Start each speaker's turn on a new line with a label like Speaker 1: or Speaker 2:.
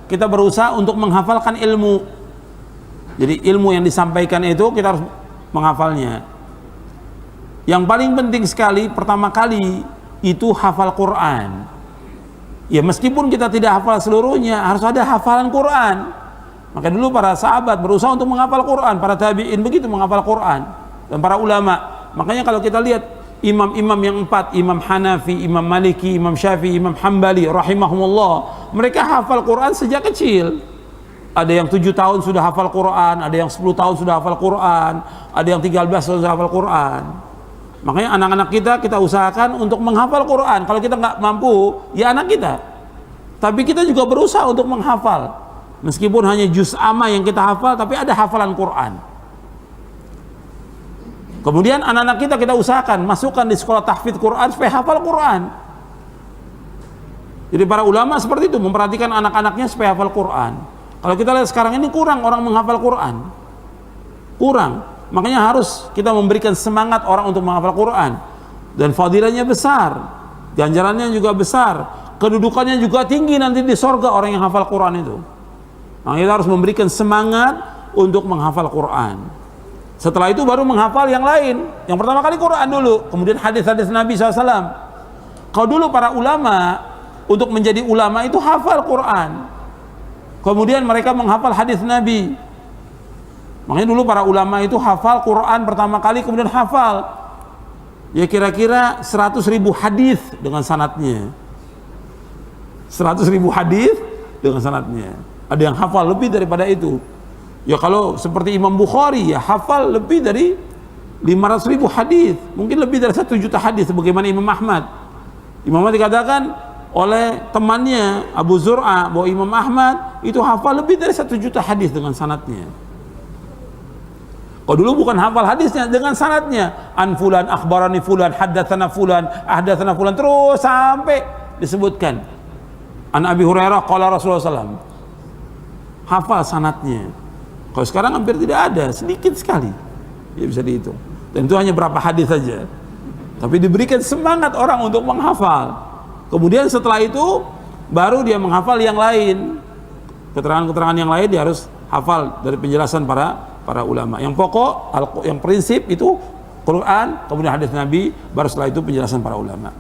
Speaker 1: kita berusaha untuk menghafalkan ilmu. Jadi ilmu yang disampaikan itu kita harus menghafalnya. Yang paling penting sekali pertama kali itu hafal Quran. Ya meskipun kita tidak hafal seluruhnya, harus ada hafalan Quran. Maka dulu para sahabat berusaha untuk menghafal Quran, para tabi'in begitu menghafal Quran, dan para ulama. Makanya kalau kita lihat imam-imam yang 4, Imam Hanafi, Imam Maliki, Imam Syafi'i, Imam Hambali rahimahumullah, mereka hafal Quran sejak kecil. Ada yang 7 tahun sudah hafal Quran, ada yang 10 tahun sudah hafal Quran, ada yang 13 tahun sudah hafal Quran. Makanya anak-anak kita usahakan untuk menghafal Quran. Kalau kita nggak mampu, ya anak kita. Tapi kita juga berusaha untuk menghafal. Meskipun hanya juz amma yang kita hafal, tapi ada hafalan Quran. Kemudian anak-anak kita usahakan masukkan di sekolah tahfidz Quran supaya hafal Quran. Jadi para ulama seperti itu, memperhatikan anak-anaknya supaya hafal Quran. Kalau kita lihat sekarang ini kurang orang menghafal Quran. Kurang. Makanya harus kita memberikan semangat orang untuk menghafal Quran. Dan fadilahnya besar, ganjarannya juga besar, kedudukannya juga tinggi nanti di sorga orang yang hafal Quran itu. Nah, kita harus memberikan semangat untuk menghafal Quran. Setelah itu baru menghafal yang lain. Yang pertama kali Quran dulu, kemudian hadis-hadis Nabi SAW. Kalau dulu para ulama, untuk menjadi ulama itu hafal Quran. Kemudian mereka menghafal hadis Nabi. Makanya dulu para ulama itu hafal Quran pertama kali, kemudian hafal ya kira-kira 100.000 hadis dengan sanadnya. 100.000 hadis dengan sanadnya. Ada yang hafal lebih daripada itu. Ya kalau seperti Imam Bukhari ya hafal lebih dari 500.000 hadis, mungkin lebih dari 1 juta hadis sebagaimana Imam Ahmad. Imam Ahmad dikatakan oleh temannya Abu Zur'a bahwa Imam Ahmad itu hafal lebih dari 1 juta hadis dengan sanadnya. Kalau dulu bukan hafal hadisnya, dengan sanadnya. An fulan, akhbarani fulan, haddatsana fulan, ahdatsana fulan, terus sampai disebutkan. An Abi Hurairah qala Rasulullah SAW. Hafal sanadnya. Kalau sekarang hampir tidak ada, sedikit sekali. Ya bisa dihitung. Dan itu hanya berapa hadis saja. Tapi diberikan semangat orang untuk menghafal. Kemudian setelah itu baru dia menghafal yang lain. Keterangan-keterangan yang lain dia harus hafal dari penjelasan para ulama. Yang pokok, yang prinsip itu Quran, kemudian hadis Nabi, baru setelah itu penjelasan para ulama.